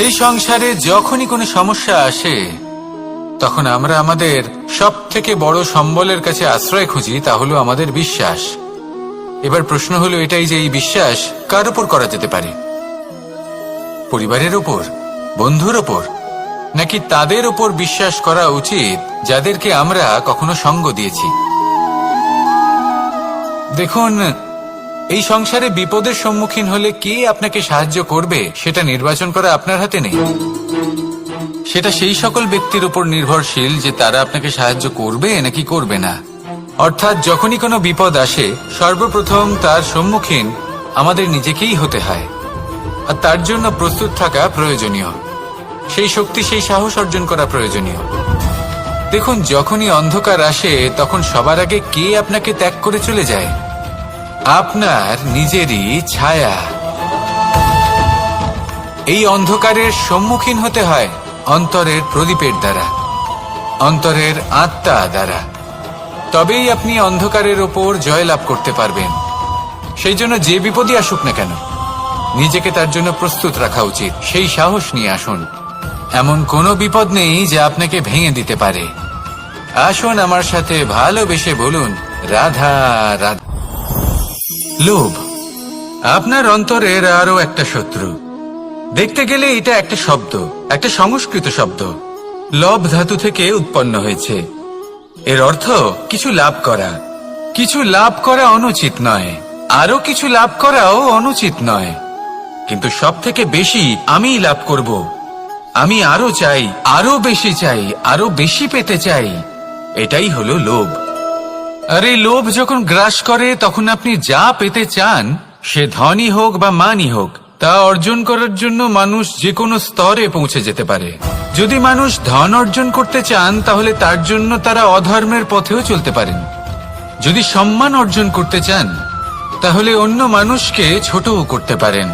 এই সংসারে যখনই কোনো সমস্যা আসে তখন আমরা আমাদের সব থেকে বড় সম্বলের কাছে আশ্রয় খুঁজি, তা হলো আমাদের বিশ্বাস। এবার প্রশ্ন হলো এটাই যে এই বিশ্বাস কার উপর করা যেতে পারে? পরিবারের ওপর, বন্ধুর ওপর, নাকি তাদের ওপর বিশ্বাস করা উচিত যাদেরকে আমরা কখনো সঙ্গ দিয়েছি? দেখুন, এই সংসারে বিপদের সম্মুখীন হলে কে আপনাকে সাহায্য করবে সেটা নির্বাচন করা আপনার হাতে নেই। সেটা সেই সকল ব্যক্তির উপর নির্ভরশীল যে তারা আপনাকে সাহায্য করবে নাকি করবে না। অর্থাৎ যখনই কোনো বিপদ আসে সর্বপ্রথম তার সম্মুখীন আমাদের নিজেকেই হতে হয়, আর তার জন্য প্রস্তুত থাকা প্রয়োজনীয়। সেই শক্তি, সেই সাহস অর্জন করা প্রয়োজনীয়। দেখুন, যখনই অন্ধকার আসে তখন সবার আগে কে আপনাকে ত্যাগ করে চলে যায়? আপনার নিজেরই ছায়া। এই অন্ধকারের সম্মুখীন হতে হয় অন্তরের প্রদীপের দ্বারা, অন্তরের আত্মা দ্বারা। তবেই আপনি অন্ধকারের ওপর জয়লাভ করতে পারবেন। সেই জন্য যে বিপদই আসুক না কেন নিজেকে তার জন্য প্রস্তুত রাখা উচিত। সেই সাহস নিয়ে আসুন। এমন কোনো বিপদ নেই যা আপনাকে ভেঙে দিতে পারে। আসুন আমার সাথে ভালোবেসে বলুন, রাধা রাধা। লোভ আপনার অন্তরের আরো একটা শত্রু। দেখতে গেলে এটা একটা শব্দ, একটা সংস্কৃত শব্দ। লব ধাতু থেকে উৎপন্ন হয়েছে। এর অর্থ কিছু লাভ করা। কিছু লাভ করা অনুচিত নয়, আরো কিছু লাভ করাও অনুচিত নয়, কিন্তু সব থেকে বেশি আমিই লাভ করব, আমি আরো চাই, আরো বেশি চাই, আরো বেশি পেতে চাই, এটাই হলো লোভ। আর এই লোভ যখন গ্রাস করে তখন আপনি যা পেতে চান, সে ধনই হোক বা মানই হোক, তা অর্জন করার জন্য মানুষ যে কোনো স্তরে পৌঁছে যেতে পারে। যদি মানুষ ধন অর্জন করতে চান তাহলে তার জন্য তারা অধর্মের পথেও চলতে পারেন। যদি সম্মান অর্জন করতে চান তাহলে অন্য মানুষকে ছোটও করতে পারেন।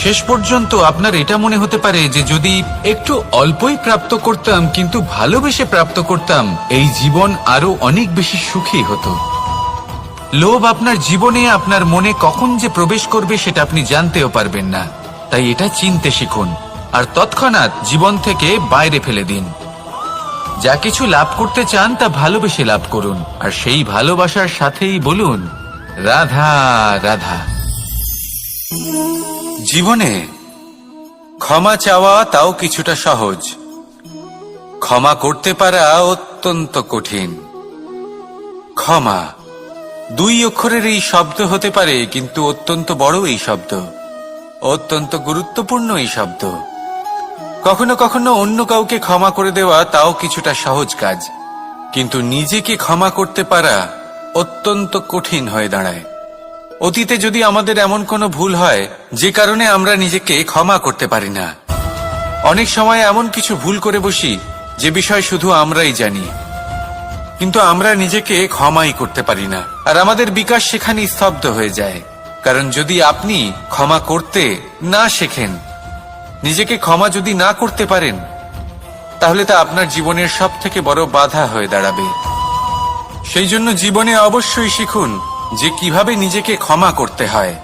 শেষ পর্যন্ত আপনার এটা মনে হতে পারে যে যদি একটু অল্পই প্রাপ্ত করতাম, কিন্তু ভালোবেসে প্রাপ্ত করতাম, এই জীবন আরো অনেক বেশি সুখী হতো। লোভ আপনার জীবনে, আপনার মনে কখন যে প্রবেশ করবে সেটা আপনি জানতেও পারবেন না। তাই এটা চিনতে শিখুন আর তৎক্ষণাৎ জীবন থেকে বাইরে ফেলে দিন। যা কিছু লাভ করতে চান তা ভালোবেসে লাভ করুন, আর সেই ভালোবাসার সাথেই বলুন, রাধা রাধা। জীবনে ক্ষমা চাওয়া তাও কিছুটা সহজ, ক্ষমা করতে পারা অত্যন্ত কঠিন। ক্ষমা দুই অক্ষরের এই শব্দ হতে পারে, কিন্তু অত্যন্ত বড় এই শব্দ, অত্যন্ত গুরুত্বপূর্ণ এই শব্দ। কখনো কখনো অন্য কাউকে ক্ষমা করে দেওয়া তাও কিছুটা সহজ কাজ, কিন্তু নিজেকে ক্ষমা করতে পারা অত্যন্ত কঠিন হয়ে দাঁড়ায়। অতীতে যদি আমাদের এমন কোনো ভুল হয় যে কারণে আমরা নিজেকে ক্ষমা করতে পারি না, অনেক সময় এমন কিছু ভুল করে বসি যে বিষয় শুধু আমরাই জানি, কিন্তু আমরা নিজেকে ক্ষমাই করতে পারি না, আর আমাদের বিকাশ সেখানে স্তব্ধ হয়ে যায়। কারণ যদি আপনি ক্ষমা করতে না শেখেন, নিজেকে ক্ষমা যদি না করতে পারেন, তাহলে তা আপনার জীবনের সব থেকে বড় বাধা হয়ে দাঁড়াবে। সেই জন্য জীবনে অবশ্যই শিখুন যে কিভাবে নিজেকে ক্ষমা করতে হয়,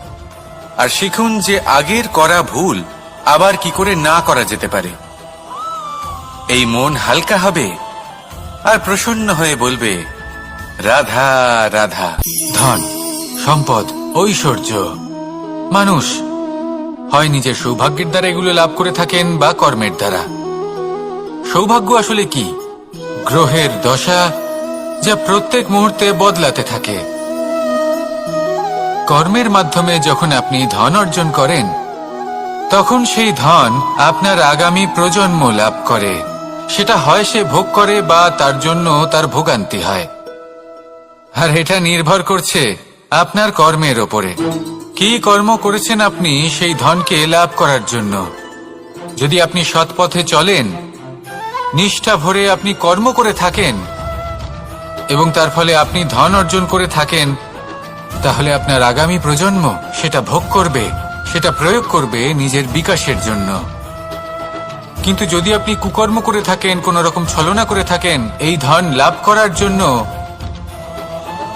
আর শিখুন যে আগের করা ভুল আবার কি করে না করা যেতে পারে। এই মন হালকা হবে আর প্রসন্ন হয়ে বলবে, রাধা রাধা। ধন, সম্পদ, ঐশ্বর্য, মানুষ হয় নিজের সৌভাগ্যের দ্বারা এগুলো লাভ করে থাকেন বা কর্মের দ্বারা। সৌভাগ্য আসলে কি? গ্রহের দশা যা প্রত্যেক মুহূর্তে বদলাতে থাকে। কর্মের মাধ্যমে যখন আপনি ধন অর্জন করেন তখন সেই ধন আপনার আগামী প্রজন্ম লাভ করে। সেটা হয় সে ভোগ করে বা তার জন্য তার ভোগান্তি হয়, আর এটা নির্ভর করছে আপনার কর্মের ওপরে। কি কর্ম করেছেন আপনি সেই ধনকে লাভ করার জন্য? যদি আপনি সৎ পথে চলেন, নিষ্ঠা ভরে আপনি কর্ম করে থাকেন এবং তার ফলে আপনি ধন অর্জন করে থাকেন, তাহলে আপনার আগামী প্রজন্ম সেটা ভোগ করবে, সেটা প্রয়োগ করবে নিজের বিকাশের জন্য। কিন্তু যদি আপনি কুকর্ম করে থাকেন, কোন রকম ছলনা করে থাকেন এই ধন লাভ করার জন্য,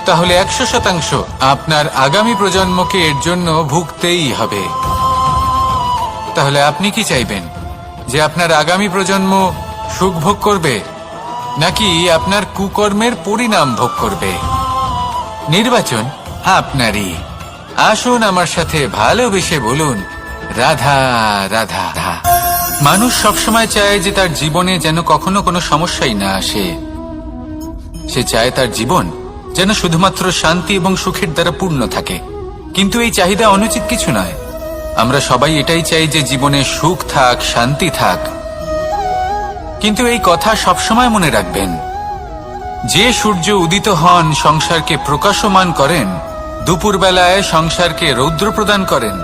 তাহলে 100% আপনার আগামী প্রজন্মকে এর জন্য ভুগতেই হবে। তাহলে আপনি কি চাইবেন? যে আপনার আগামী প্রজন্ম সুখ ভোগ করবে, নাকি আপনার কুকর্মের পরিণাম ভোগ করবে? নির্বাচন আপনারই। আসুন আমার সাথে ভালোবেসে বলুন, রাধা রাধা রাধা। মানুষ সবসময় চায় যে তার জীবনে যেন কখনো কোনো সমস্যাই না আসে। সে চায় তার জীবন যেন শুধুমাত্র শান্তি এবং সুখের দ্বারা পূর্ণ থাকে। কিন্তু এই চাহিদা অনুচিত কিছু নয়। আমরা সবাই এটাই চাই যে জীবনে সুখ থাক, শান্তি থাক। কিন্তু এই কথা সবসময় মনে রাখবেন, যে সূর্য উদিত হন সংসারকে প্রকাশমান করেন, দুপুরবেলায় সংসারকে রৌদ্র প্রদান করেন,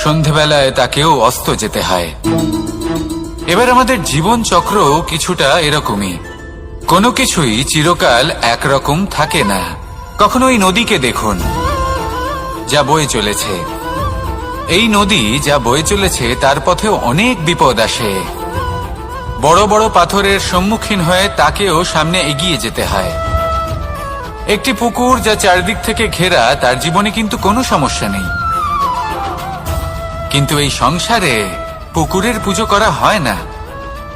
সন্ধেবেলায় তাকেও অস্ত যেতে হয়। এবার আমাদের জীবন চক্র কিছুটা এরকমই। কোনো কিছুই চিরকাল একরকম থাকে না। কখনো এই নদীকে দেখুন, যা বয়ে চলেছে। এই নদী যা বয়ে চলেছে তার পথেও অনেক বিপদ আসে। বড় বড় পাথরের সম্মুখীন হয়ে তাকেও সামনে এগিয়ে যেতে হয়। একটি পুকুর যা চারদিক থেকে ঘেরা, তার জীবনে কিন্তু কোনো সমস্যা নেই। কিন্তু এই সংসারে পুকুরের পুজো করা হয় না,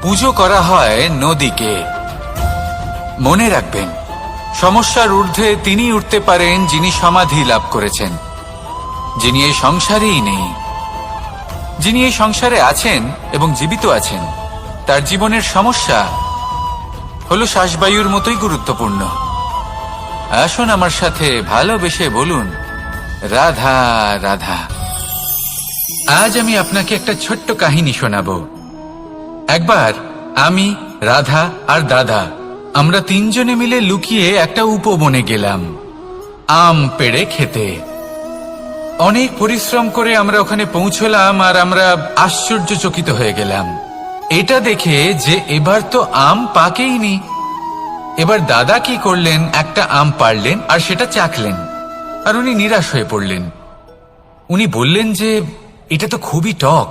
পুজো করা হয় নদীকে। মনে রাখবেন, সমস্যার ঊর্ধ্বে তিনি উঠতে পারেন যিনি সমাধি লাভ করেছেন, যিনি এই সংসারেই নেই। যিনি এই সংসারে আছেন এবং জীবিত আছেন, তার জীবনের সমস্যা হলো শ্বাসবায়ুর মতোই গুরুত্বপূর্ণ। আসুন আমার সাথে ভালোবেসে বলুন, রাধা রাধা। আজ আমি আপনাকে একটা ছোট্ট কাহিনী শোনাবো। একবার আমি, রাধা আর দাদা, আমরা তিনজনে মিলে লুকিয়ে একটা উপবনে গেলাম আম পেড়ে খেতে। অনেক পরিশ্রম করে আমরা ওখানে পৌঁছলাম আর আমরা আশ্চর্যচকিত হয়ে গেলাম এটা দেখে যে এবার তো আম পাকেইনি। এবার দাদা কি করলেন, একটা আম পাড়লেন আর সেটা চাখলেন, আর উনি নিরাশ হয়ে পড়লেন। উনি বললেন যে এটা তো খুবই টক।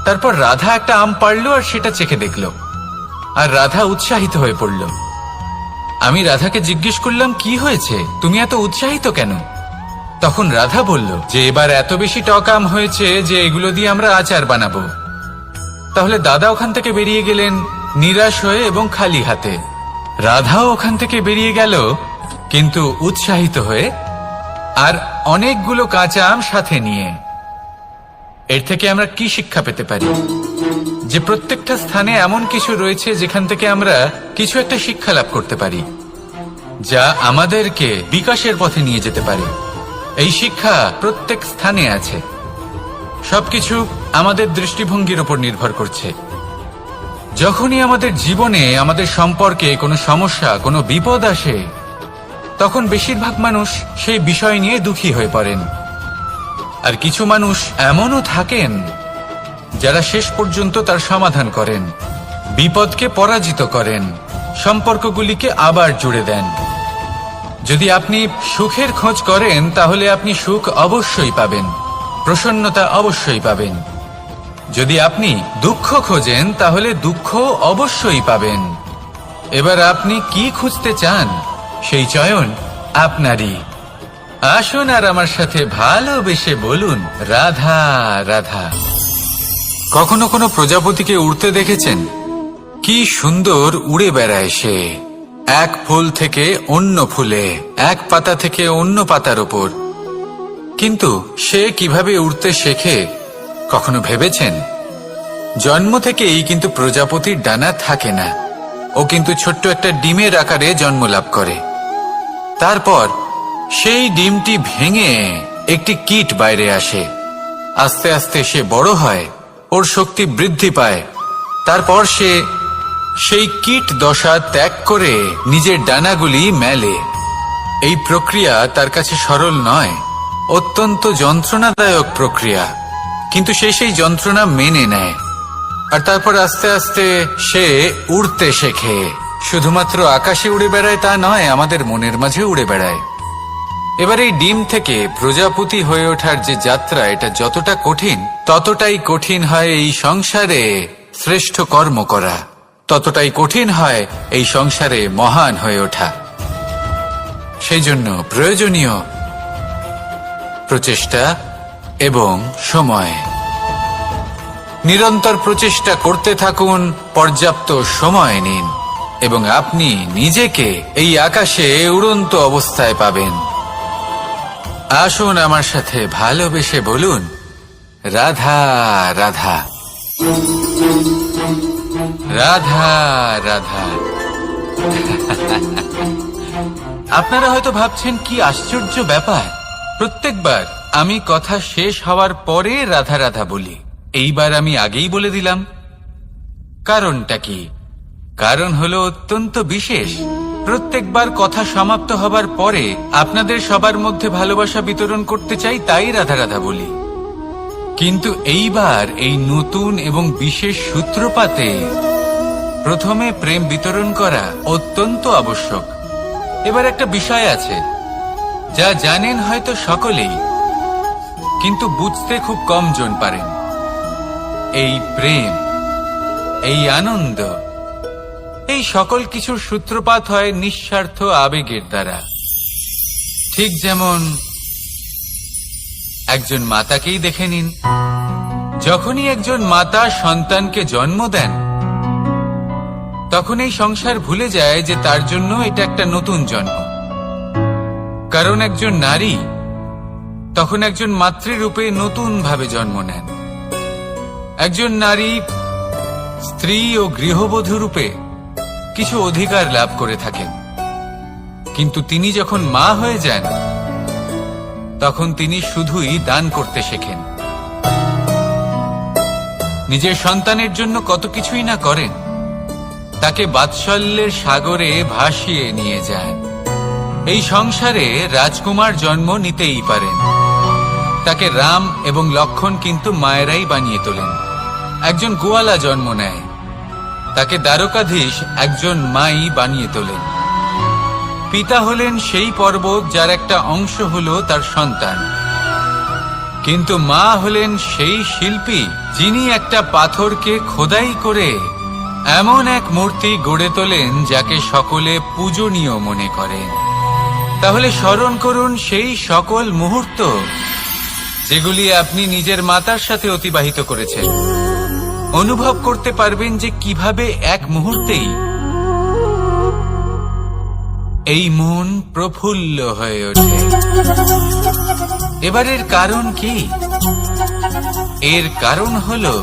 তারপর রাধা একটা আম পাড়লো আর সেটা চেখে দেখল, আর রাধা উৎসাহিত হয়ে পড়ল। আমি রাধাকে জিজ্ঞেস করলাম, কি হয়েছে, তুমি এত উৎসাহিত কেন? তখন রাধা বলল যে এবার এত বেশি টক আম হয়েছে যে এগুলো দিয়ে আমরা আচার বানাবো। তাহলে দাদা ওখান থেকে বেরিয়ে গেলেন নিরাশ হয়ে এবং খালি হাতে। রাধাও ওখান থেকে বেরিয়ে গেল কিন্তু উৎসাহিত হয়ে, আর অনেকগুলো কাঁচা আম সাথে নিয়ে। এর থেকে আমরা কি শিক্ষা পেতে পারি? যে প্রত্যেকটা স্থানে এমন কিছু রয়েছে যেখান থেকে আমরা কিছু একটা শিক্ষা লাভ করতে পারি, যা আমাদেরকে বিকাশের পথে নিয়ে যেতে পারে। এই শিক্ষা প্রত্যেক স্থানে আছে। সবকিছু আমাদের দৃষ্টিভঙ্গির উপর নির্ভর করছে। যখনই আমাদের জীবনে, আমাদের সম্পর্কে কোনো সমস্যা, কোনো বিপদ আসে, তখন বেশিরভাগ মানুষ সেই বিষয় নিয়ে দুঃখী হয়ে পড়েন। আর কিছু মানুষ এমনও থাকেন যারা শেষ পর্যন্ত তার সমাধান করেন, বিপদকে পরাজিত করেন, সম্পর্কগুলিকে আবার জুড়ে দেন। যদি আপনি সুখের খোঁজ করেন তাহলে আপনি সুখ অবশ্যই পাবেন, প্রসন্নতা অবশ্যই পাবেন। যদি আপনি দুঃখ খোঁজেন তাহলে দুঃখ অবশ্যই পাবেন। এবার আপনি কি খুঁজতে চান, সেই চয়ন আপনারই। আসুন আর আমার সাথে ভালোবেসে বলুন, রাধা রাধা। কখনো কোনো প্রজাপতিকে উড়তে দেখেছেন? কি সুন্দর উড়ে বেড়ায় সে, এক ফুল থেকে অন্য ফুলে, এক পাতা থেকে অন্য পাতার ওপর। কিন্তু সে কিভাবে উড়তে শেখে কখনো ভেবেছেন? জন্ম থেকেই কিন্তু প্রজাপতির ডানা থাকে না। ও কিন্তু ছোট্ট একটা ডিমের আকারে জন্ম লাভ করে। তারপর সেই ডিমটি ভেঙে একটি কীট বাইরে আসে। আস্তে আস্তে সে বড় হয়, ওর শক্তি বৃদ্ধি পায়। তারপর সে সেই কীট দশা ত্যাগ করে নিজের ডানাগুলি মেলে। এই প্রক্রিয়া তার কাছে সরল নয়, অত্যন্ত যন্ত্রণাদায়ক প্রক্রিয়া, কিন্তু সে সেই যন্ত্রণা মেনে নেয়। আর তারপর আস্তে আস্তে সে উড়তে শেখে। শুধুমাত্র আকাশে উড়ে বেড়ায় তা নয়, আমাদের মনের মাঝে উড়ে বেড়ায়। এবার এই ডিম থেকে প্রজাপতি হয়ে ওঠার যে যাত্রা, এটা যতটা কঠিন, ততটাই কঠিন হয় এই সংসারে শ্রেষ্ঠ কর্ম করা, ততটাই কঠিন হয় এই সংসারে মহান হয়ে ওঠা। সেই জন্য প্রয়োজনীয় প্রচেষ্টা এবং সময়। নিরন্তর প্রচেষ্টা করতে থাকুন, পর্যাপ্ত সময় নিন এবং আপনি নিজেকে এই আকাশে উড়ন্ত অবস্থায় পাবেন। আসুন আমার সাথে ভালোবেসে বলুন, রাধা রাধা, রাধা রাধা। আপনারা হয়তো ভাবছেন কি আশ্চর্য ব্যাপার, প্রত্যেকবার আমি কথা শেষ হওয়ার পরে রাধা রাধা বলি। এইবার আমি আগেই বলে দিলাম। কারণটা কি? কারণ হলো অত্যন্ত বিশেষ। প্রত্যেকবার কথা সমাপ্ত হবার পরে আপনাদের সবার মধ্যে ভালোবাসা বিতরণ করতে চাই, তাই রাধা রাধা বলি। কিন্তু এইবার এই নতুন এবং বিশেষ সূত্রপাতে প্রথমে প্রেম বিতরণ করা অত্যন্ত আবশ্যক। এবার একটা বিষয় আছে যা জানেন হয়তো সকলেই, কিন্তু বুঝতে খুব কম জন পারেন। এই প্রেম, এই আনন্দ, এই সকল কিছুর সূত্রপাত হয় নিঃস্বার্থ আবেগের দ্বারা। ঠিক যেমন একজন মাতাকেই দেখে নিন। যখনই একজন মাতা সন্তানকে জন্ম দেন, তখন এই সংসার ভুলে যায় যে তার জন্য এটা একটা নতুন জন্ম। কারণ একজন নারী তখন একজন মাতৃরূপে নতুন ভাবে জন্ম নেন। একজন নারী স্ত্রী ও গৃহবধূ রূপে কিছু অধিকার লাভ করে থাকেন, কিন্তু তিনি যখন মা হয়ে যান তখন তিনি শুধুই দান করতে শেখেন। নিজের সন্তানের জন্য কত কিছুই না করেন, তাকে বাৎসল্যের সাগরে ভাসিয়ে নিয়ে যান। এই সংসারে রাজকুমার জন্ম নিতেই পারেন, তাকে রাম এবং লক্ষণ কিন্তু মায়েরাই বানিয়ে তোলেন। একজন গোয়ালা জন্ম নেয়, তাকে দ্বারকাধীশ একজন মাই বানিয়ে তোলেন। পিতা হলেন সেই পর্বত যার একটা অংশ হলো তার সন্তান, কিন্তু মা হলেন সেই শিল্পী যিনি একটা পাথরকে খোদাই করে এমন এক মূর্তি গড়ে তোলেন যাকে সকলে পূজনীয় মনে করেন। তাহলে স্মরণ করুন সেই সকল মুহূর্ত যেগুলি আপনি নিজের মাতার সাথে অতিবাহিত করেছেন। অনুভব করতে পারবেন যে কিভাবে এক মুহূর্তেই এই মন প্রফুল্ল হয়ে ওঠে। এবারের কারণ কি? এর কারণ হলো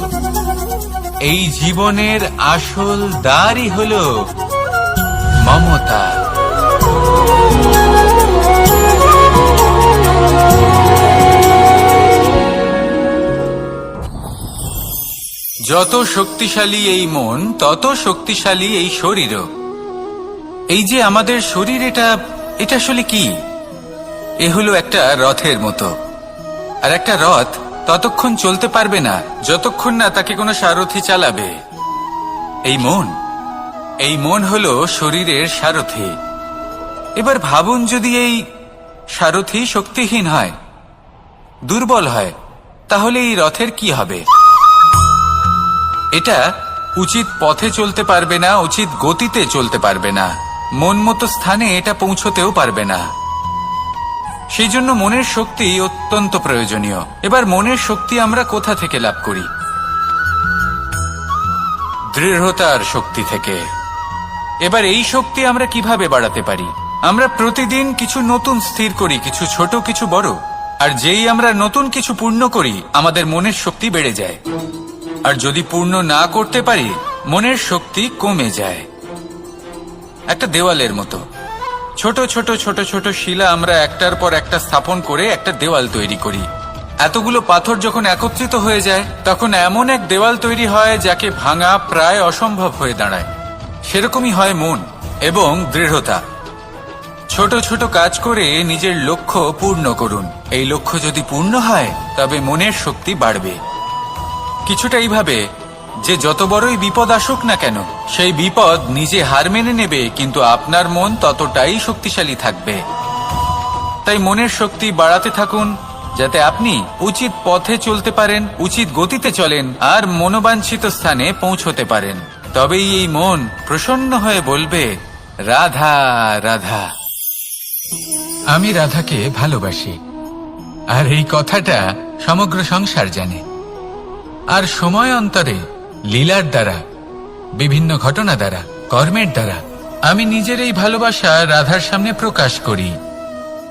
এই জীবনের আসল দ্বারই হলো মমতা। যত শক্তিশালী এই মন, তত শক্তিশালী এই শরীরও। এই যে আমাদের শরীর, এটা আসলে কি? এ হলো একটা রথের মতো। আর একটা রথ ততক্ষণ চলতে পারবে না যতক্ষণ না তাকে কোনো সারথি চালাবে। এই মন হলো শরীরের সারথি। এবার ভাবুন, যদি এই সারথি শক্তিহীন হয়, দুর্বল হয়, তাহলে এই রথের কি হবে? এটা উচিত পথে চলতে পারবে না, উচিত গতিতে চলতে পারবে না, মন মতো স্থানে এটা পৌঁছতেও পারবে না। সেই জন্য মনের শক্তি অত্যন্ত প্রয়োজনীয়। এবার মনের শক্তি আমরা কোথা থেকে লাভ করি? দৃঢ়তার শক্তি থেকে। এবার এই শক্তি আমরা কিভাবে বাড়াতে পারি? আমরা প্রতিদিন কিছু নতুন স্থির করি, কিছু ছোট কিছু বড়। আর যেই আমরা নতুন কিছু পূর্ণ করি, আমাদের মনের শক্তি বেড়ে যায়। আর যদি পূর্ণ না করতে পারি, মনের শক্তি কমে যায়। একটা দেওয়ালের মতো ছোট ছোট ছোট ছোট শিলা আমরা একটার পর একটা স্থাপন করে একটা দেওয়াল তৈরি করি। এতগুলো পাথর যখন একত্রিত হয়ে যায়, তখন এমন এক দেওয়াল তৈরি হয় যাকে ভাঙা প্রায় অসম্ভব হয়ে দাঁড়ায়। সেরকমই হয় মন এবং দৃঢ়তা। ছোট ছোট কাজ করে নিজের লক্ষ্য পূর্ণ করুন। এই লক্ষ্য যদি পূর্ণ হয়, তবে মনের শক্তি বাড়বে। কিছুটা এইভাবে যে যত বড়ই বিপদ আসুক না কেন, সেই বিপদ নিজে হার মেনে নেবে, কিন্তু আপনার মন ততটাই শক্তিশালী থাকবে। তাই মনের শক্তি বাড়াতে থাকুন, যাতে আপনি উচিত পথে চলতে পারেন, উচিত গতিতে চলেন আর মনোবাঞ্ছিত স্থানে পৌঁছতে পারেন। তবেই এই মন প্রসন্ন হয়ে বলবে, রাধা রাধা। আমি রাধাকে ভালোবাসি, আর এই কথাটা সমগ্র সংসার জানে। আর সময় অন্তরে লীলার দ্বারা, বিভিন্ন ঘটনা দ্বারা, কর্মের দ্বারা আমি নিজের এই ভালোবাসা রাধার সামনে প্রকাশ করি।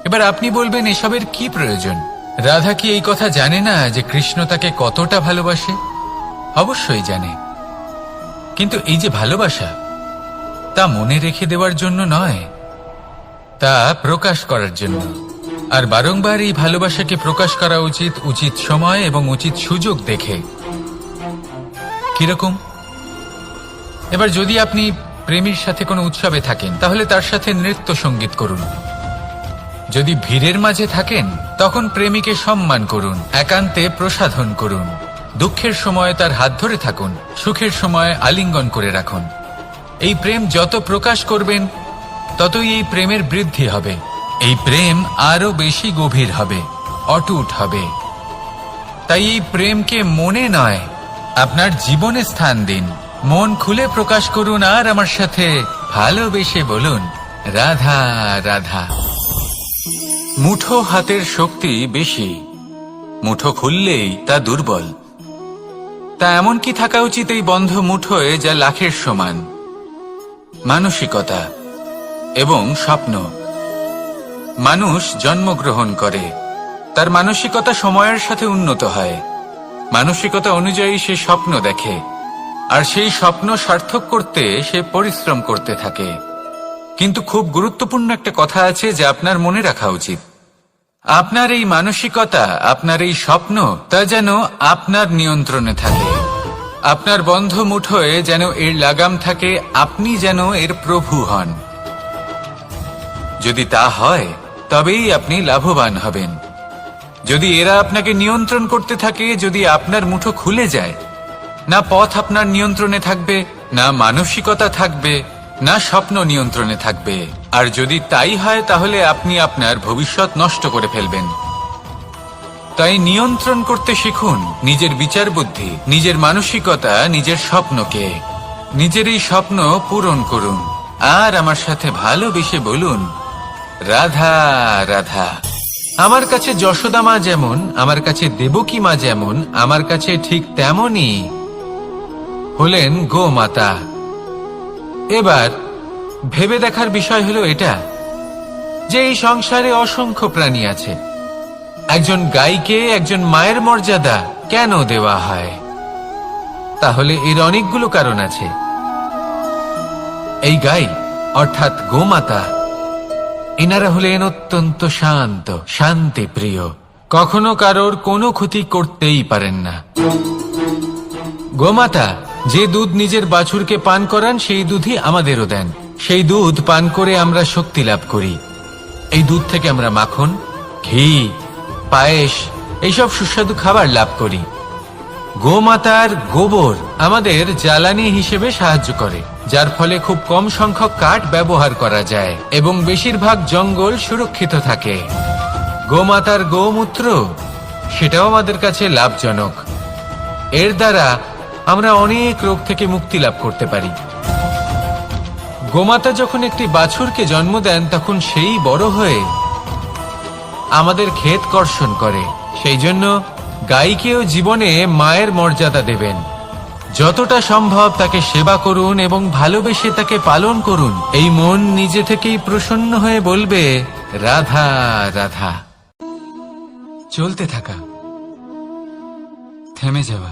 এবার আপনি বলবেন, এসবের কি প্রয়োজন? রাধা কি এই কথা জানে না যে কৃষ্ণ তাকে কতটা ভালোবাসে? অবশ্যই জানে, কিন্তু এই যে ভালোবাসা, তা মনে রেখে দেওয়ার জন্য নয়, তা প্রকাশ করার জন্য। আর বারংবার এই ভালোবাসাকে প্রকাশ করা উচিত, উচিত সময় এবং উচিত সুযোগ দেখে। কিরকম? এবার যদি আপনি প্রেমীর সাথে কোনো উৎসবে থাকেন, তাহলে তার সাথে নৃত্য সঙ্গীত করুন। যদি ভিড়ের মাঝে থাকেন, তখন প্রেমীকে সম্মান করুন, একান্তে প্রসাধন করুন। দুঃখের সময় তার হাত ধরে থাকুন, সুখের সময় আলিঙ্গন করে রাখুন। এই প্রেম যত প্রকাশ করবেন, ততই এই প্রেমের বৃদ্ধি হবে। এই প্রেম আরো বেশি গভীর হবে, অটুট হবে। তাই এই প্রেমকে মনে নয়, আপনার জীবনে স্থান দিন। মন খুলে প্রকাশ করুন আর আমার সাথে ভালোবেসে বলুন, রাধা রাধা। মুঠো হাতের শক্তি বেশি, মুঠো খুললেই তা দুর্বল। তা এমন কি থাকা উচিত এই বন্ধ মুঠোয় যা লাখের সমান? মানসিকতা এবং স্বপ্ন। মানুষ জন্মগ্রহণ করে, তার মানসিকতা সময়ের সাথে উন্নত হয়। মানসিকতা অনুযায়ী সে স্বপ্ন দেখে, আর সেই স্বপ্ন সার্থক করতে সে পরিশ্রম করতে থাকে। কিন্তু খুব গুরুত্বপূর্ণ একটা কথা আছে যা আপনার মনে রাখা উচিত। আপনার এই মানসিকতা, আপনার এই স্বপ্ন, তা যেন আপনার নিয়ন্ত্রণে থাকে। আপনার বন্ধ মুঠোয় যেন এর লাগাম থাকে, আপনি যেন এর প্রভু হন। যদি তা হয়, তবেই আপনি লাভবান হবেন। যদি এরা আপনাকে নিয়ন্ত্রণ করতে থাকে, যদি আপনার মুঠো খুলে যায়, না পথ আপনার নিয়ন্ত্রণে থাকবে, না মানসিকতা থাকবে, না স্বপ্ন নিয়ন্ত্রণে থাকবে। আর যদি তাই হয়, তাহলে আপনি আপনার ভবিষ্যৎ নষ্ট করে ফেলবেন। তাই নিয়ন্ত্রণ করতে শিখুন নিজের বিচার বুদ্ধি, নিজের মানসিকতা, নিজের স্বপ্নকে। নিজের এই স্বপ্ন পূরণ করুন আর আমার সাথে ভালোবেসে বলুন, রাধা রাধা। আমার কাছে যশোদা মা যেমন, আমার কাছে দেবকী মা যেমন, আমার কাছে ঠিক তেমনই হলেন গোমাতা। এবার ভেবে দেখার বিষয় হলো এটা যে এই সংসারে অসংখ্য প্রাণী আছে। একজন গাইকে একজন মায়ের মর্যাদা কেন দেওয়া হয়? তাহলে এর অনেকগুলো কারণ আছে। এই গাই অর্থাৎ গোমাতা, এনারা হলেন অত্যন্ত শান্ত, শান্তি প্রিয়, কখনো কারোর কোনো ক্ষতি করতেই পারেন না। গোমাতা যে দুধ নিজের বাছুরকে পান করান, সেই দুধই আমাদেরও দেন। সেই দুধ পান করে আমরা শক্তি লাভ করি। এই দুধ থেকে আমরা মাখন, ঘি, পায়েস, এইসব সুস্বাদু খাবার লাভ করি। গোমাতার গোবর আমাদের জ্বালানি হিসেবে সাহায্য করে, যার ফলে খুব কম সংখ্যক কাঠ ব্যবহার করা যায় এবং বেশিরভাগ জঙ্গল সুরক্ষিত থাকে। গোমাতার গোমূত্র, সেটাও আমাদের কাছে লাভজনক। এর দ্বারা আমরা অনেক রোগ থেকে মুক্তি লাভ করতে পারি। গোমাতা যখন একটি বাছুরকে জন্ম দেন, তখন সেই বড় হয়ে আমাদের ক্ষেত কর্ষণ করে। সেই জন্য গাইকেও জীবনে মায়ের মর্যাদা দেবেন। যতটা সম্ভব তাকে সেবা করুন এবং ভালোবেসে তাকে পালন করুন। এই মন নিজে থেকেই প্রসন্ন হয়ে বলবে, রাধা রাধা। চলতে থাকা, থেমে যাওয়া,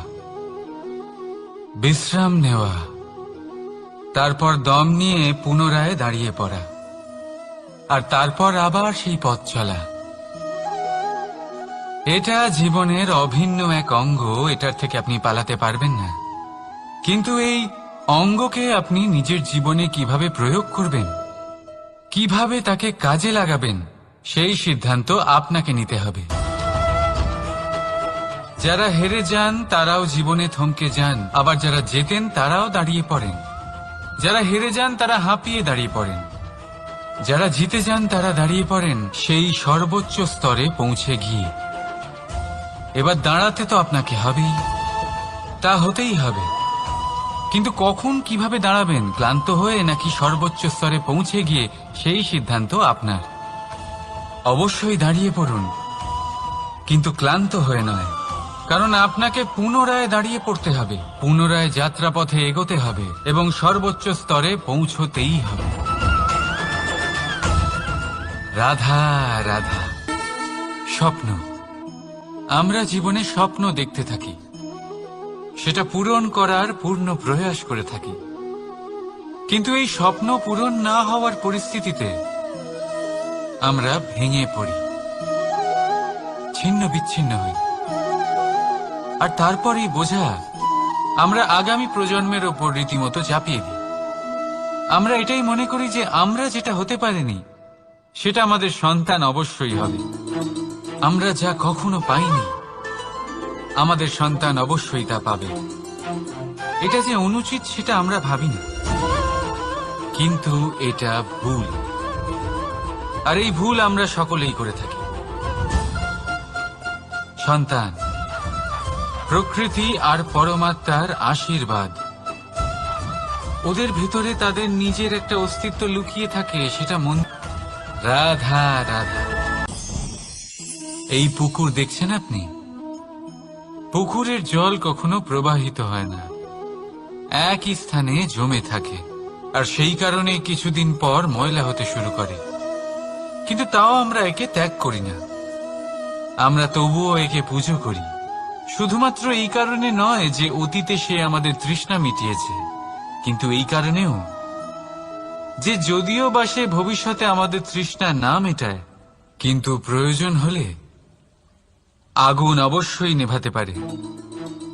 বিশ্রাম নেওয়া, তারপর দম নিয়ে পুনরায় দাঁড়িয়ে পড়া, আর তারপর আবার সেই পথ চলা। এটা জীবনের অভিন্ন এক অঙ্গ, এটার থেকে আপনি পালাতে পারবেন না। কিন্তু এই অঙ্গকে আপনি নিজের জীবনে কিভাবে প্রয়োগ করবেন, কিভাবে তাকে কাজে লাগাবেন, সেই সিদ্ধান্ত আপনাকে নিতে হবে। যারা হেরে যান তারাও জীবনে থমকে যান, আবার যারা জেতেন তারাও দাঁড়িয়ে পড়েন। যারা হেরে যান তারা হাঁপিয়ে দাঁড়িয়ে পড়েন, যারা জিতে যান তারা দাঁড়িয়ে পড়েন সেই সর্বোচ্চ স্তরে পৌঁছে গিয়ে। এবার দাঁড়াতে তো আপনাকে হবেই, তা হতেই হবে। কিন্তু কখন, কিভাবে দাঁড়াবেন, ক্লান্ত হয়ে নাকি সর্বোচ্চ স্তরে পৌঁছে গিয়ে, সেই সিদ্ধান্ত আপনার। অবশ্যই দাঁড়িয়ে পড়ুন, কিন্তু ক্লান্ত হয়ে নয়, কারণ আপনাকে পুনরায় দাঁড়িয়ে পড়তে হবে, পুনরায় যাত্রাপথে এগোতে হবে এবং সর্বোচ্চ স্তরে পৌঁছতেই হবে। রাধা রাধা। স্বপ্ন, আমরা জীবনে স্বপ্ন দেখতে থাকি, সেটা পূরণ করার পূর্ণ প্রয়াস করে থাকি, কিন্তু এই স্বপ্ন পূরণ না হওয়ার পরিস্থিতিতে আমরা ভেঙে পড়ি, ছিন্ন বিচ্ছিন্ন হই। আর তারপরই বোঝা আমরা আগামী প্রজন্মের ওপর রীতিমতো চাপিয়ে দিই। আমরা এটাই মনে করি যে আমরা যেটা হতে পারিনি সেটা আমাদের সন্তান অবশ্যই হবে। আমরা যা কখনো পাইনি আমাদের সন্তান অবশ্যই তা পাবে। এটা যে অনুচিত সেটা আমরা ভাবি না, কিন্তু এটা ভুল। আর এই ভুল আমরা সকলেই করে থাকি। সন্তান প্রকৃতি আর পরমাত্মার আশীর্বাদ। ওদের ভিতরে তাদের নিজের একটা অস্তিত্ব লুকিয়ে থাকে, সেটা মন। রাধা রাধা। এই পুকুর দেখছেন আপনি? পুকুরের জল কখনো প্রবাহিত হয় না, একই স্থানে জমে থাকে, আর সেই কারণে কিছুদিন পর ময়লা হতে শুরু করে। কিন্তু তাও আমরা একে ত্যাগ করি না, আমরা তবুও একে পুজো করি। শুধুমাত্র এই কারণে নয় যে অতীতে সে আমাদের তৃষ্ণা মিটিয়েছে, কিন্তু এই কারণেও যে যদিও বা সে ভবিষ্যতে আমাদের তৃষ্ণা না মেটায়, কিন্তু প্রয়োজন হলে আগুন অবশ্যই নেভাতে পারে।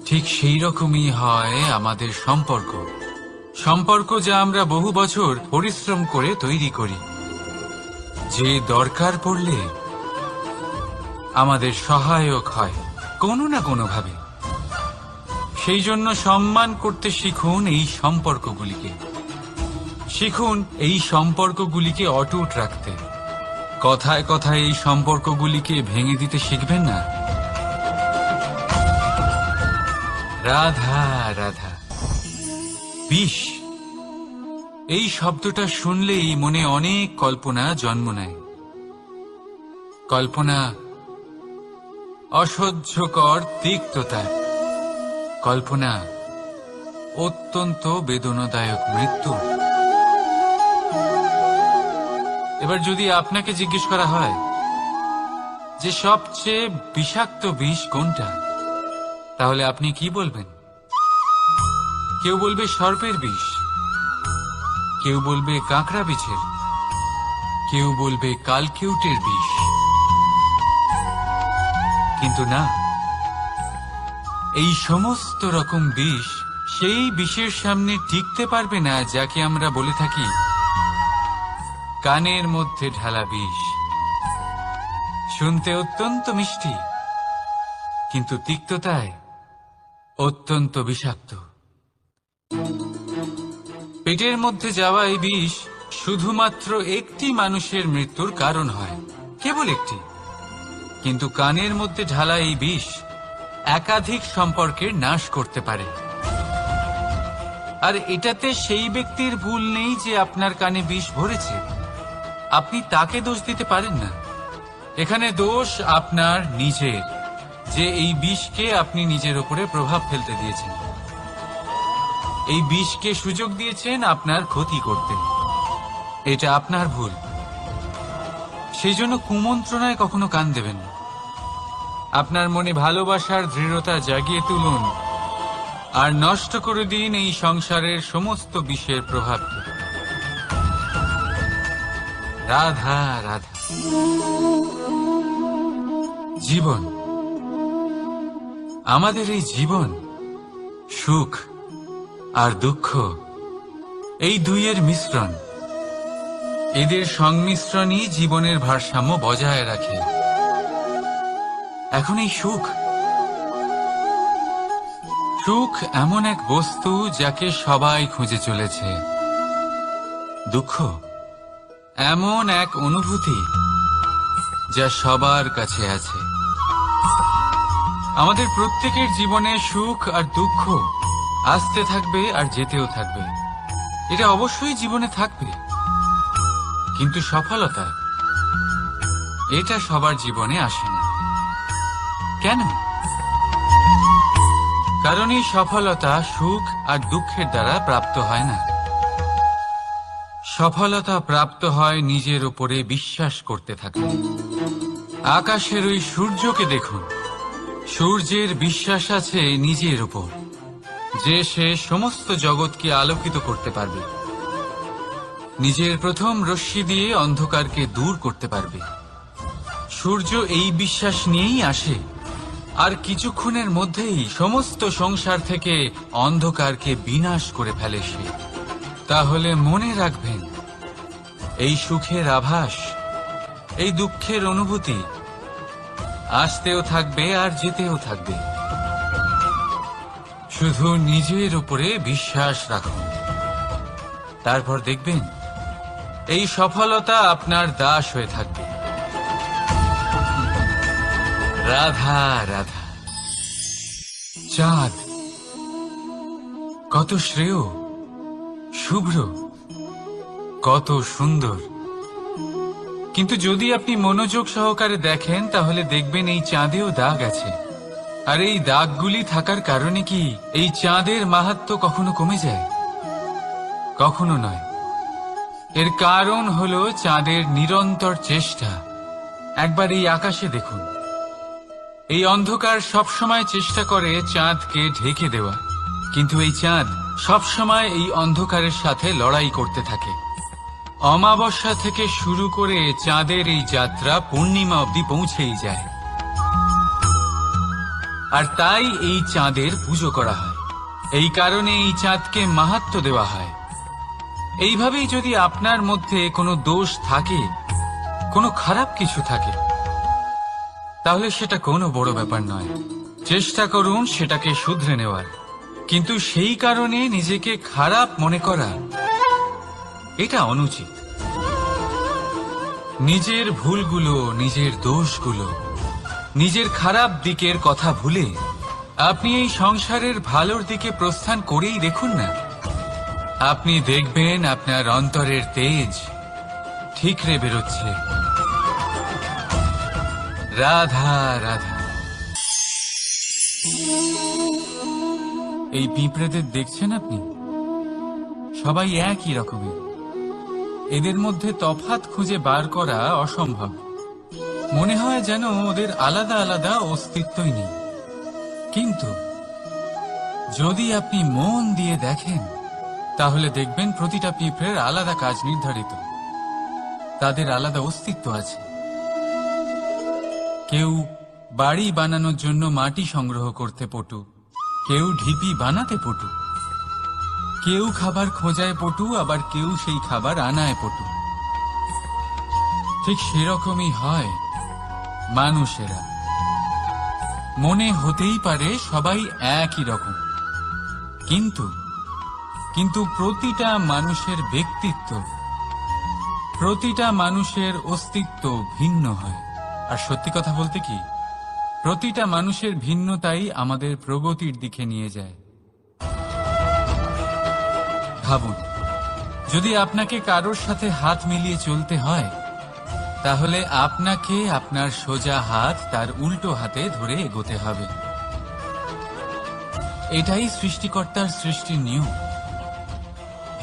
ঠিক সেই রকমই হয় আমাদের সম্পর্ক, সম্পর্ক যা আমরা বহু বছর পরিশ্রম করে তৈরি করি, যে দরকার পড়লে আমাদের সহায়ক হয় কোনো না কোনোভাবে। সেই জন্য সম্মান করতে শিখুন এই সম্পর্কগুলিকে, শিখুন এই সম্পর্কগুলিকে অটুট রাখতে। কথায় কথায় এই সম্পর্কগুলিকে ভেঙে দিতে শিখবেন না। রাধা রাধা। বিষ, এই শব্দটা শুনলেই মনে অনেক কল্পনা জন্ম নেয়। কল্পনা অসহ্যকর তিক্ততা, কল্পনা অত্যন্ত বেদনাদায়ক মৃত্যু। এবার যদি আপনাকে জিজ্ঞেস করা হয় যে সবচেয়ে বিষাক্ত বিষ কোনটা, তাহলে আপনি কি বলবেন? কেউ বলবে সর্পের বিষ, কেউ বলবে কাঁকড়া বিছের, কেউ বলবে কালকিউটের বিষ। কিন্তু না, এই সমস্ত রকম বিষ সেই বিষের সামনে টিকতে পারবে না যাকে আমরা বলে থাকি কানের মধ্যে ঢালা বিষ। শুনতে অত্যন্ত মিষ্টি, কিন্তু তিক্ততায় অত্যন্ত বিষাক্ত। পেটের মধ্যে যাওয়া এই বিষ শুধুমাত্র একটি মানুষের মৃত্যুর কারণ হয়, কেবল একটি। কিন্তু কানের মধ্যে ঢালা এই বিষ একাধিক সম্পর্কের নাশ করতে পারে। আর এটাতে সেই ব্যক্তির ভুল নেই যে আপনার কানে বিষ ভরেছে, আপনি তাকে দোষ দিতে পারেন না। এখানে দোষ আপনার নিজের, যে এই বিষকে আপনি নিজের উপরে প্রভাব ফেলতে দিয়েছেন, এই বিষকে সুযোগ দিয়েছেন আপনার ক্ষতি করতে। এটা আপনার ভুল। সেই জন্য কুমন্ত্রণায় কখনো কান দেবেন না। আপনার মনে ভালোবাসার দৃঢ়তা জাগিয়ে তুলুন আর নষ্ট করে দিন এই সংসারের সমস্ত বিষের প্রভাবকে। রাধা রাধা। জীবন, আমাদের এই জীবন সুখ আর দুঃখ, এই দুইয়ের মিশ্রণ। এদের সংমিশ্রণই জীবনের ভারসাম্য বজায় রাখে। এখন এই সুখ, সুখ এমন এক বস্তু যাকে সবাই খুঁজে চলেছে। দুঃখ এমন এক অনুভূতি যা সবার কাছে আছে। আমাদের প্রত্যেকের জীবনে সুখ আর দুঃখ আসতে থাকবে আর যেতেও থাকবে। এটা অবশ্যই জীবনে থাকবে, কিন্তু সফলতা এটা সবার জীবনে আসে না। কেন? কারণ এই সফলতা সুখ আর দুঃখের দ্বারা প্রাপ্ত হয় না। সফলতা প্রাপ্ত হয় নিজের উপরে বিশ্বাস করতে থাকলে। আকাশের ওই সূর্যকে দেখুন, সূর্যের বিশ্বাস আছে নিজের উপর যে সে সমস্ত জগৎকে আলোকিত করতে পারবে, নিজের প্রথম রশ্মি দিয়ে অন্ধকারকে দূর করতে পারবে। সূর্য এই বিশ্বাস নিয়েই আসে, আর কিছুক্ষণের মধ্যেই সমস্ত সংসার থেকে অন্ধকারকে বিনাশ করে ফেলে সে। তাহলে মনে রাখবেন, এই সুখের আভাস, এই দুঃখের অনুভূতি আসতেও থাকবে আর যেতেও থাকবে। শুধু নিজের উপরে বিশ্বাস রাখুন, তারপর দেখবেন এই সফলতা আপনার দাস হয়ে থাকবে। রাধা রাধা। চাঁদ কত শ্রেয়, শুভ্র, কত সুন্দর, কিন্তু যদি আপনি মনোযোগ সহকারে দেখেন তাহলে দেখবেন এই চাঁদেও দাগ আছে। আর এই দাগগুলি থাকার কারণে কি এই চাঁদের মাহাত্ম্য কখনো কমে যায়? কখনো নয়। এর কারণ হলো চাঁদের নিরন্তর চেষ্টা। একবার এই আকাশে দেখুন, এই অন্ধকার সবসময় চেষ্টা করে চাঁদকে ঢেকে দেওয়া, কিন্তু এই চাঁদ সবসময় এই অন্ধকারের সাথে লড়াই করতে থাকে। অমাবস্যা থেকে শুরু করে চাঁদের এই যাত্রা পূর্ণিমা অবধি পৌঁছেই যায়। আর তাই এই চাঁদের পুজো করা হয়, এই কারণে এই চাঁদকে মাহাত্ম্য দেওয়া হয়। এইভাবেই যদি আপনার মধ্যে কোনো দোষ থাকে, কোনো খারাপ কিছু থাকে, তাহলে সেটা কোনো বড় ব্যাপার নয়। চেষ্টা করুন সেটাকে শুধরে নেওয়ার, কিন্তু সেই কারণে নিজেকে খারাপ মনে করা এটা অনুচিত। নিজের ভুলগুলো, নিজের দোষগুলো, নিজের খারাপ দিকের কথা ভুলে আপনি এই সংসারের ভালোর দিকে প্রস্থান করেই দেখুন না। আপনি দেখবেন আপনার অন্তরের তেজ ঠিকরে বেরোচ্ছে। রাধা রাধা। এই পিঁপড়েদের দেখছেন আপনি? সবাই একই রকমের। এদের মধ্যে তফাৎ খুঁজে বার করা অসম্ভব। মনে হয় যেন ওদের আলাদা আলাদা অস্তিত্বই নেই। কিন্তু যদি আপনি মন দিয়ে দেখেন তাহলে দেখবেন প্রতিটা পিঁপড়ের আলাদা কাজ নির্ধারিত, তাদের আলাদা অস্তিত্ব আছে। কেউ বাড়ি বানানোর জন্য মাটি সংগ্রহ করতে পটু, কেউ ঢিপি বানাতে পটু, কেউ খাবার খোঁজায় পটু, আবার কেউ সেই খাবার আনায় পটু। ঠিক সেরকমই হয় মানুষেরা। মনে হতেই পারে সবাই একই রকম, কিন্তু প্রতিটা মানুষের ব্যক্তিত্ব, প্রতিটা মানুষের অস্তিত্ব ভিন্ন হয়। আর সত্যি কথা বলতে কি, প্রতিটা মানুষের ভিন্নতাই আমাদের প্রগতির দিকে নিয়ে যায়। ভাবুন, যদি আপনাকে কারোর সাথে হাত মিলিয়ে চলতে হয়, তাহলে আপনাকে আপনার সোজা হাত তার উল্টো হাতে ধরে এগোতে হবে। এটাই সৃষ্টিকর্তার সৃষ্টির নিয়ম।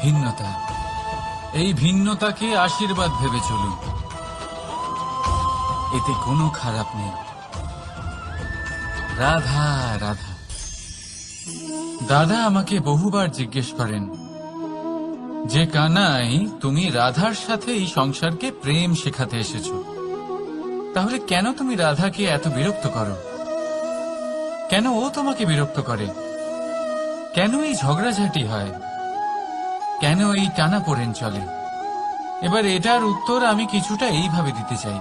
ভিন্নতা, এই ভিন্নতাকে আশীর্বাদ ভেবে চলুন, এতে কোনো খারাপ নেই। রাধা রাধা। দাদা আমাকে বহুবার জিজ্ঞেস করেন যে কানাই, তুমি রাধার সাথে এই সংসারকে প্রেম শেখাতে এসেছো, তাহলে কেন তুমি রাধাকে এত বিরক্ত করো? কেন ও তোমাকে বিরক্ত করে? কেন এই ঝগড়াঝাটি হয়? কেন এই টানাপোড়েন চলে? এবার এটার উত্তর আমি কিছুটা এইভাবে দিতে চাই।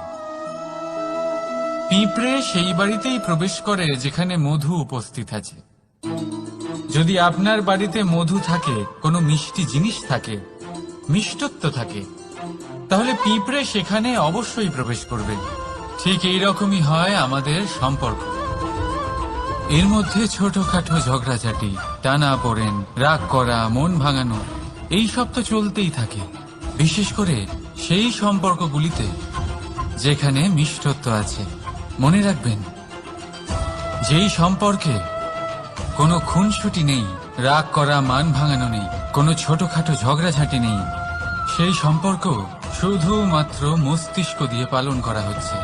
পিঁপড়ে সেই বাড়িতেই প্রবেশ করে যেখানে মধু উপস্থিত আছে। যদি আপনার বাড়িতে মধু থাকে, কোনো মিষ্টি জিনিস থাকে, মিষ্টত্ব থাকে, তাহলে পিঁপড়ে সেখানে অবশ্যই প্রবেশ করবে। ঠিক এইরকমই হয় আমাদের সম্পর্ক। এর মধ্যে ছোটখাটো ঝগড়াঝাটি, টানাপোড়েন, রাগ করা, মন ভাঙানো, এই সব তো চলতেই থাকে, বিশেষ করে সেই সম্পর্কগুলিতে যেখানে মিষ্টত্ব আছে। মনে রাখবেন, যেই সম্পর্কে কোনো খুনসুটি নেই, রাগ করা, মান ভাঙানো নেই, কোনো ছোটখাটো ঝগড়াঝাঁটি নেই। সেই সম্পর্ক শুধুমাত্র মস্তিষ্ক দিয়ে পালন করা হচ্ছে,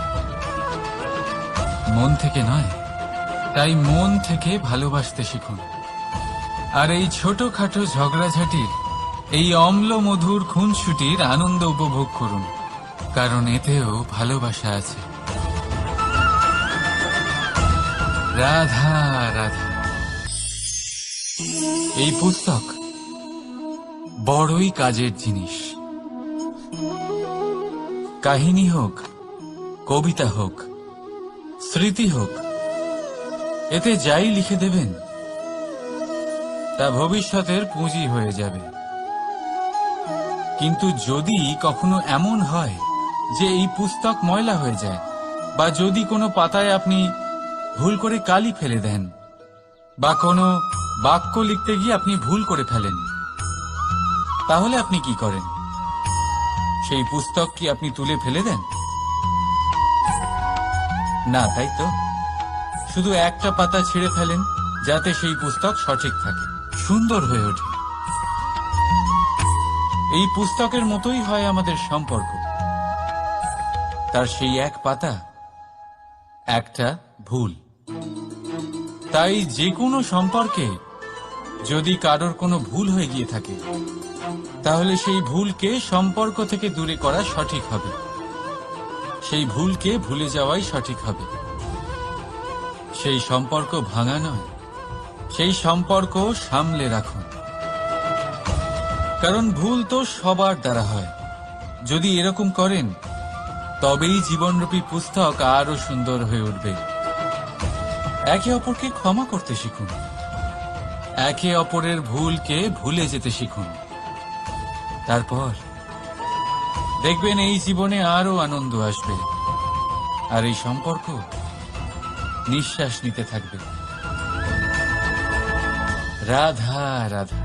মন থেকে নয়। তাই মন থেকে ভালোবাসতে শিখুন। আর এই ছোটখাটো ঝগড়াঝাঁটির, এই অম্ল মধুর খুনসুটির আনন্দ উপভোগ করুন, কারণ এতেও ভালোবাসা আছে। রাধা রাধা। এই পুস্তক বড়ই কাজের জিনিস। কাহিনী হোক, কবিতা হোক, স্মৃতি হোক, এতে যাই লিখে দেবেন তা ভবিষ্যতের পুঁজি হয়ে যাবে। কিন্তু যদি কখনো এমন হয় যে এই পুস্তক ময়লা হয়ে যায়, বা যদি কোনো পাতায় আপনি ভুল করে কালি ফেলে দেন, বা কোনো বাক্য লিখতে গিয়ে আপনি ভুল করে ফেলেন, তাহলে আপনি কি করেন? সেই পুস্তক কি আপনি তুলে ফেলে দেন? না, তাই তো। শুধু একটা পাতা ছিঁড়ে ফেলেন, যাতে সেই পুস্তক সঠিক থাকে, সুন্দর হয়ে ওঠে। এই পুস্তকের মতোই হয় আমাদের সম্পর্ক। তার সেই এক পাতা, একটা ভুল। তাই যে কোনো সম্পর্কে যদি কারোর কোনো ভুল হয়ে গিয়ে থাকে, তাহলে সেই ভুলকে সম্পর্ক থেকে দূরে করা সঠিক হবে। সেই ভুলকে ভুলে যাওয়াই সঠিক হবে। সেই সম্পর্ক ভাঙা নয়, সেই সম্পর্ক সামলে রাখুন। কারণ ভুল তো সবার দ্বারা হয়। যদি এরকম করেন, তবেই জীবনরূপী পুস্তক আরো সুন্দর হয়ে উঠবে। একে অপরকে ক্ষমা করতে শিখুন, একে অপরের ভুলকে ভুলে যেতে শিখুন। তারপর দেখবেন এই জীবনে আরো আনন্দ আসবে, আর এই সম্পর্ক নিঃশ্বাস নিতে থাকবে। রাধা রাধা।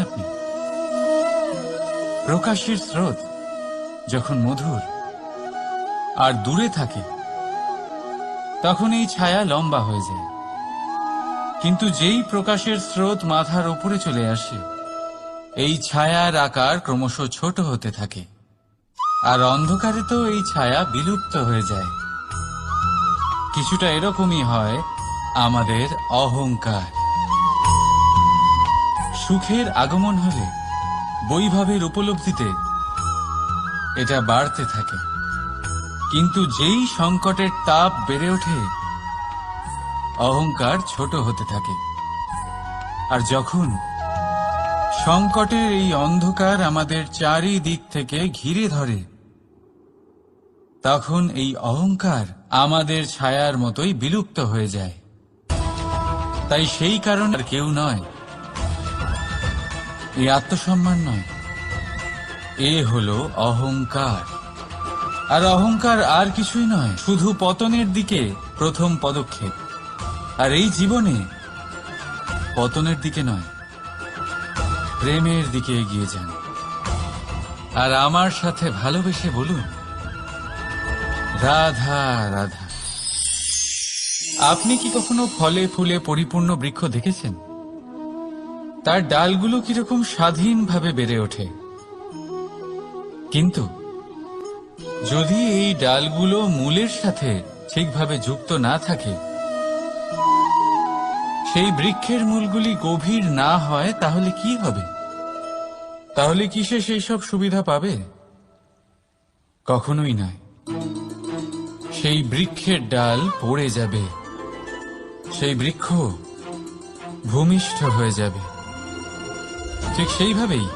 আপনি প্রকাশের স্রোত যখন মধুর আর দূরে থাকে, তখন এই ছায়া লম্বা হয়ে যায়। কিন্তু যেই প্রকাশের স্রোত মাথার উপরে চলে আসে, এই ছায়ার আকার ক্রমশ ছোট হতে থাকে, আর অন্ধকারে তো এই ছায়া বিলুপ্ত হয়ে যায়। কিছুটা এরকমই হয় আমাদের অহংকার। সুখের আগমন হলে, বৈভবের উপলব্ধিতে এটা বাড়তে থাকে। কিন্তু যেই সংকটের তাপ বেড়ে ওঠে, অহংকার ছোট হতে থাকে। আর যখন সংকটের এই অন্ধকার আমাদের চারিদিক থেকে ঘিরে ধরে, তখন এই অহংকার আমাদের ছায়ার মতোই বিলুপ্ত হয়ে যায়। তাই সেই কারণ আর কেউ নয়, এই আত্মসম্মান নয়, এ হলো অহংকার। আর অহংকার আর কিছুই নয়, শুধু পতনের দিকে প্রথম পদক্ষেপ। আর এই জীবনে পতনের দিকে নয়, প্রেমের দিকে এগিয়ে যান। আর আমার সাথে ভালোবেসে বলুন, রাধা রাধা। আপনি কি কখনো ফলে ফুলে পরিপূর্ণ বৃক্ষ দেখেছেন? তার ডালগুলো কিরকম স্বাধীনভাবে বেড়ে ওঠে। কিন্তু যদি এই ডালগুলো মূলের সাথে ঠিকভাবে যুক্ত না থাকে, সেই বৃক্ষের মূলগুলি গভীর না হয়, তাহলে কি হবে? তাহলে কি সে সেই সব সুবিধা পাবে? কখনোই নয়। সেই বৃক্ষের ডাল পড়ে যাবে, সেই বৃক্ষ ভূমিষ্ঠ হয়ে যাবে। ঠিক সেইভাবেই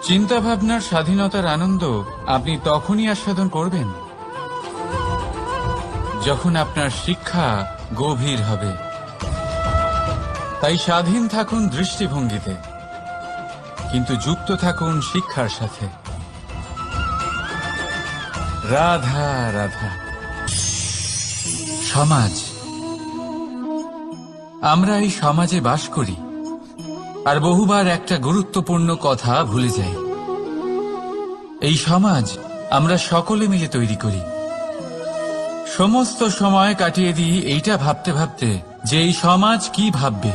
চিন্তাভাবনার স্বাধীনতার আনন্দ আপনি তখনই আস্বাদন করবেন, যখন আপনার শিক্ষা গভীর হবে। তাই স্বাধীন থাকুন দৃষ্টিভঙ্গিতে, কিন্তু যুক্ত থাকুন শিক্ষার সাথে। রাধা রাধা। সমাজ। আমরা এই সমাজে বাস করি, আর বহুবার একটা গুরুত্বপূর্ণ কথা ভুলে যাই। এই সমাজ আমরা সকলে মিলে তৈরি করি। সমস্ত সময় কাটিয়ে দিই এইটা ভাবতে ভাবতে যে এই সমাজ কি ভাববে,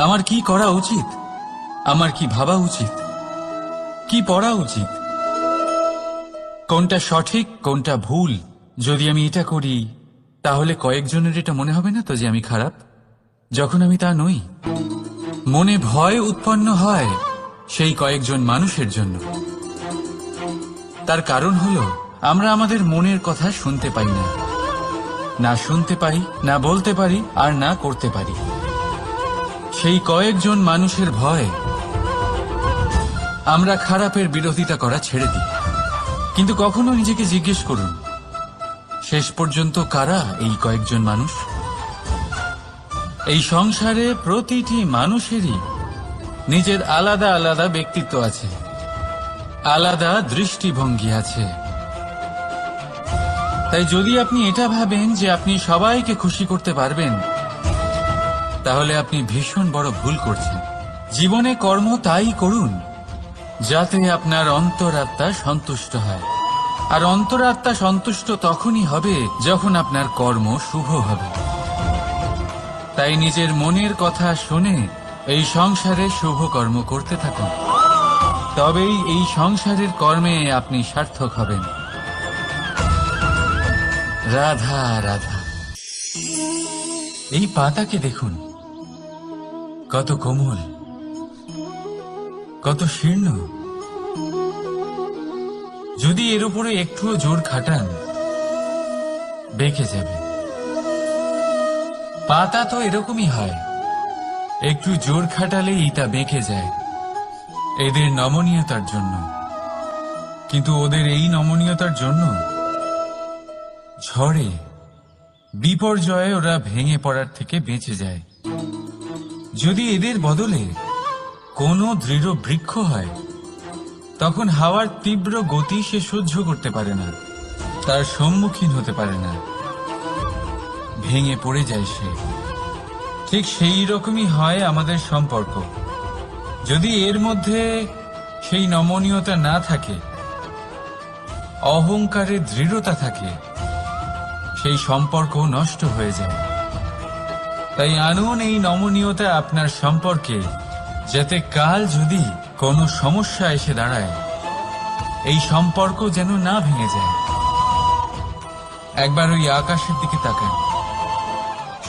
আমার কি করা উচিত, আমার কি ভাবা উচিত, কি পড়া উচিত, কোনটা সঠিক কোনটা ভুল। যদি আমি এটা করি তাহলে কয়েকজনের এটা মনে হবে না তো যে আমি খারাপ, যখন আমি তা নই। মনে ভয় উৎপন্ন হয় সেই কয়েকজন মানুষের জন্য। তার কারণ হলো আমরা আমাদের মনের কথা শুনতে পাই না, না শুনতে পাই, না বলতে পারি, আর না করতে পারি। সেই কয়েকজন মানুষের ভয় আমরা খারাপের বিরোধিতা করা ছেড়ে দিই। কিন্তু কখনো নিজেকে জিজ্ঞেস করুন, শেষ পর্যন্ত কারা এই কয়েকজন মানুষ? এই সংসারে প্রতিটি মানুষেরই নিজের আলাদা আলাদা ব্যক্তিত্ব আছে, আলাদা দৃষ্টিভঙ্গি আছে। তাই যদি আপনি এটা ভাবেন যে আপনি সবাইকে খুশি করতে পারবেন, তাহলে আপনি ভীষণ বড় ভুল করছেন। জীবনে কর্ম তাই করুন যাতে আপনার অন্তরাত্মা সন্তুষ্ট হয়, আর অন্তরাত্মা সন্তুষ্ট তখনই হবে যখন আপনার কর্ম শুভ হবে। তাই নিজের মনের কথা শুনে এই সংসারে শুভ কর্ম করতে থাকুন, তবেই এই সংসারের কর্মে আপনি সার্থক হবেন। রাধা রাধা। এই পাতাকে দেখুন, কত কোমল, কত শীর্ণ। যদি এর উপরে একটুও জোর খাটান বেঁকে যাবে। পাতা তো এরকমই হয়, একটু জোর খাটালেই তা বেঁকে যায় এদের নমনীয়তার জন্য। কিন্তু ওদের এই নমনীয়তার জন্য ঝড়ে বিপর্যয়ে ওরা ভেঙে পড়ার থেকে বেঁচে যায়। যদি এদের বদলে কোনো দৃঢ় বৃক্ষ হয়, তখন হাওয়ার তীব্র গতি সে সহ্য করতে পারে না, তার সম্মুখীন হতে পারে না, ভেঙে পড়ে যায় সে। ঠিক সেই রকমই হয় আমাদের সম্পর্ক। যদি এর মধ্যে সেই নমনীয়তা না থাকে, অহংকারের দৃঢ়তা থাকে, সেই সম্পর্ক নষ্ট হয়ে যায়। তাই আনুন এই নমনীয়তা আপনার সম্পর্কে, যাতে কাল যদি কোনো সমস্যা এসে দাঁড়ায় এই সম্পর্ক যেন না ভেঙে যায়। একবার ওই আকাশের দিকে তাকান,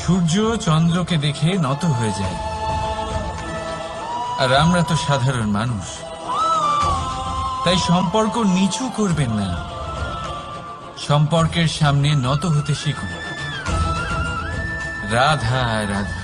সূর্য চন্দ্রকে দেখে নত হয়ে যায়, আর আমরা তো সাধারণ মানুষ। তাই সম্পর্ক নিচু করবেন না, সম্পর্কের সামনে নত হতে শিখুন। রাধা রাধা।